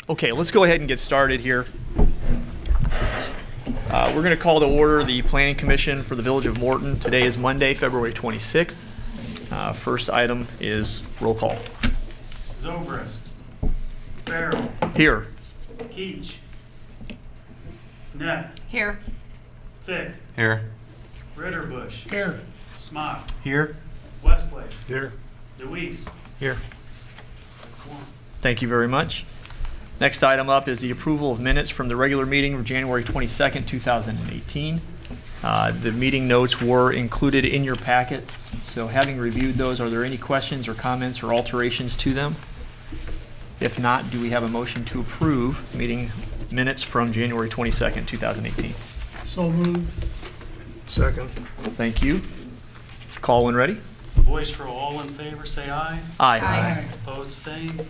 Okay, let's go ahead and get started here. We're going to call to order the Planning Commission for the Village of Morton. Today is Monday, February 26th. First item is roll call. Zobrist. Farrell. Here. Keach. Neck. Here. Fick. Here. Ritterbush. Here. Smock. Here. Westlake. Here. DeWeese. Here. Thank you very much. Next item up is the approval of minutes from the regular meeting of January 22nd, 2018. The meeting notes were included in your packet. So having reviewed those, are there any questions or comments or alterations to them? If not, do we have a motion to approve meeting minutes from January 22nd, 2018? So moved. Second. Thank you. Call when ready. Voice for all in favor, say aye. Aye. Opposed, same.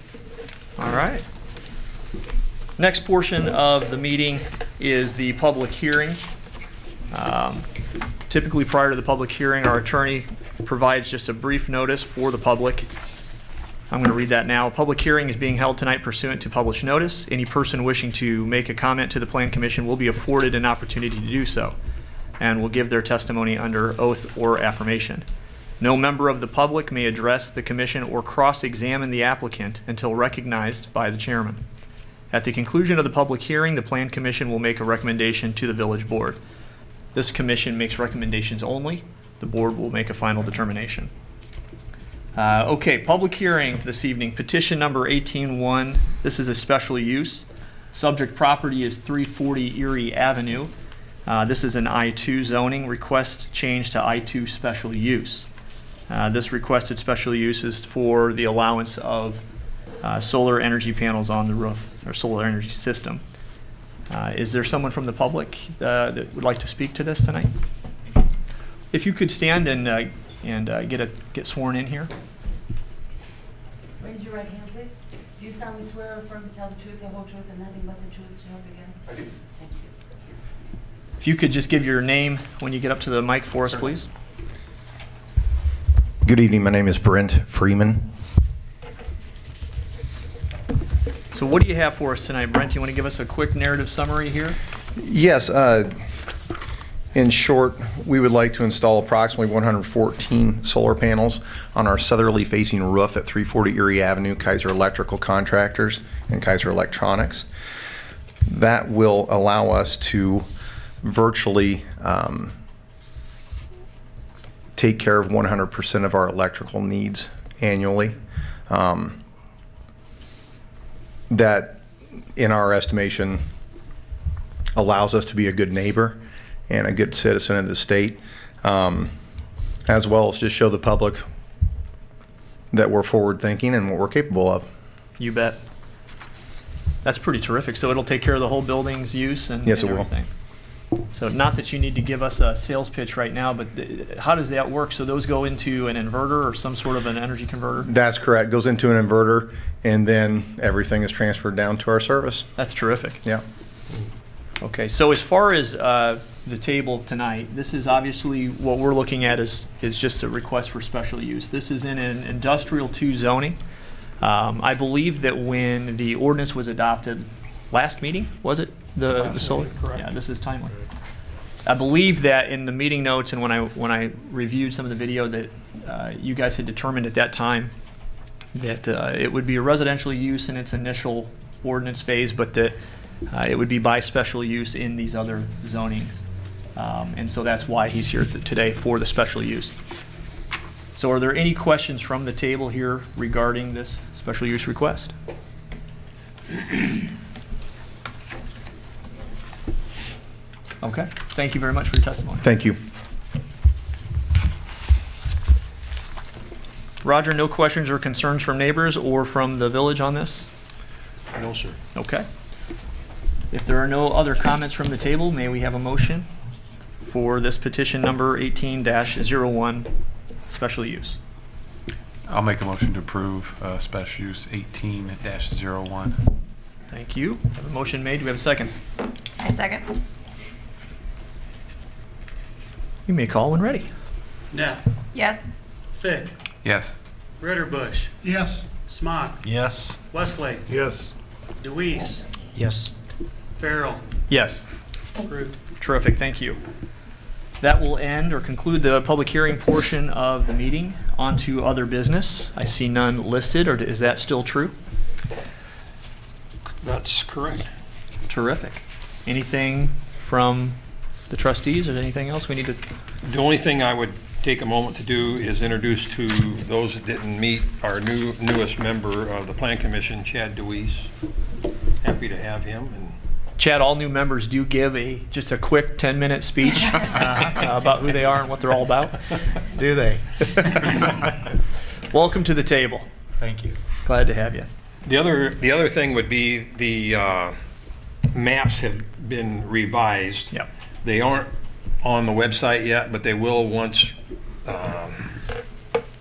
All right. Next portion of the meeting is the public hearing. Typically prior to the public hearing, our attorney provides just a brief notice for the public. I'm going to read that now. A public hearing is being held tonight pursuant to published notice. Any person wishing to make a comment to the Plan Commission will be afforded an opportunity to do so and will give their testimony under oath or affirmation. No member of the public may address the Commission or cross-examine the applicant until recognized by the chairman. At the conclusion of the public hearing, the Plan Commission will make a recommendation to the Village Board. This commission makes recommendations only. The board will make a final determination. Okay, public hearing this evening, petition number 18-1. This is a special use. Subject property is 340 Erie Avenue. This is an I-2 zoning request change to I-2 special use. This requested special use is for the allowance of solar energy panels on the roof, or solar energy system. Is there someone from the public that would like to speak to this tonight? If you could stand and get sworn in here. Raise your right hand, please. Do you solemnly swear or affirm to tell the truth, the whole truth, and nothing but the truth, so help you God? I do. Thank you. If you could just give your name when you get up to the mic for us, please. Good evening. My name is Brent Freeman. So what do you have for us tonight, Brent? You want to give us a quick narrative summary here? Yes. In short, we would like to install approximately 114 solar panels on our southerly facing roof at 340 Erie Avenue, Kaiser Electrical Contractors and Kaiser Electronics. That will allow us to virtually take care of 100% of our electrical needs annually. That, in our estimation, allows us to be a good neighbor and a good citizen of the state, as well as just show the public that we're forward thinking and what we're capable of. You bet. That's pretty terrific. So it'll take care of the whole building's use and Yes, and it will. everything. So not that you need to give us a sales pitch right now, but how does that work? So those go into an inverter or some sort of an energy converter? That's correct. Goes into an inverter, and then everything is transferred down to our service. That's terrific. Yeah. Okay, so as far as the table tonight, this is obviously what we're looking at is just a request for special use. This is in an industrial 2 zoning. I believe that when the ordinance was adopted last meeting, was it? The solar? correct. Yeah, this is timely. I believe that in the meeting notes and when I reviewed some of the video that you guys had determined at that time that it would be a residential use in its initial ordinance phase, but that it would be by special use in these other zonings. And so that's why he's here today for the special use. So are there any questions from the table here regarding this special use request? Okay, thank you very much for your testimony. Thank you. Roger, no questions or concerns from neighbors or from the village on this? No, sir. Okay. If there are no other comments from the table, may we have a motion for this petition number 18-01, special use? I'll make a motion to approve special use 18-01. Thank you. I have a motion made. Do we have a second? I second. You may call when ready. Neck. Yes. Fick. Yes. Ritterbush. Yes. Smock. Yes. Westlake. Yes. DeWeese, Yes. Farrell, Yes. Root. Terrific, thank you. That will end or conclude the public hearing portion of the meeting. On to other business. I see none listed, or is that still true? That's correct. Terrific. Anything from the trustees, or anything else we need to? The only thing I would take a moment to do is introduce to those that didn't meet our newest member of the Plan Commission, Chad DeWeese. Happy to have him. And Chad, all new members do give just a quick 10-minute speech about who they are and what they're all about. Do they? Welcome to the table. Thank you. Glad to have you. the other thing would be the maps have been revised. Yep. They aren't on the website yet, but they will once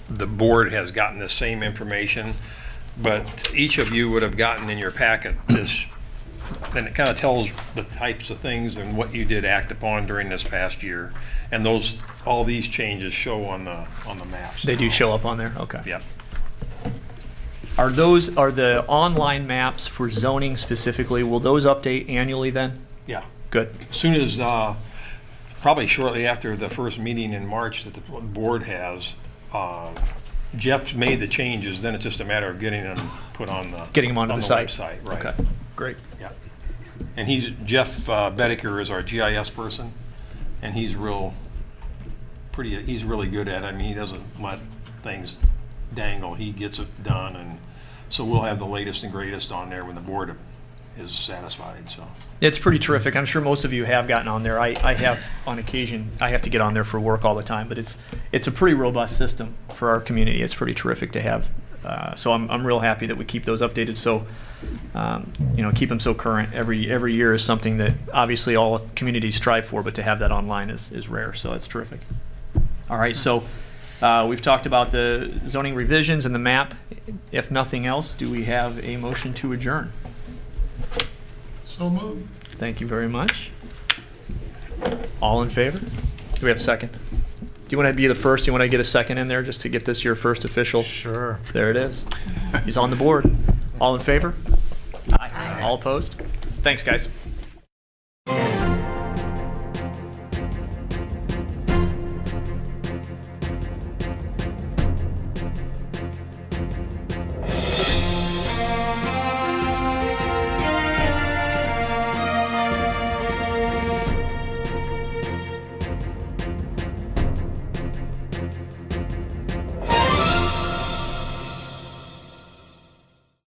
the board has gotten the same information. But each of you would have gotten in your packet this, and it kind of tells the types of things and what you did act upon during this past year. And all these changes show on the maps. They do show up on there? Okay. Yep. Are the online maps for zoning specifically, will those update annually then? Yeah. Good. As soon as, probably shortly after the first meeting in March that the board has, Jeff's made the changes, then it's just a matter of getting them put on the Getting them onto on the site. website, right. Okay, great. Yeah. And Jeff Bedecker is our GIS person, and he's really good at it. I mean, he doesn't let things dangle. He gets it done, and so we'll have the latest and greatest on there when the board is satisfied, so. It's pretty terrific. I'm sure most of you have gotten on there. I have on occasion. I have to get on there for work all the time, but it's a pretty robust system for our community. It's pretty terrific to have. So I'm real happy that we keep those updated. So keep them so current. Every year is something that obviously all communities strive for, but to have that online is rare. So that's terrific. All right. So we've talked about the zoning revisions and the map. If nothing else, do we have a motion to adjourn? So moved. Thank you very much. All in favor? Do we have a second? Do you want to be the first? Do you want to get a second in there just to get this your first official? Sure. There it is. He's on the board. All in favor? Aye. All opposed? Thanks, guys.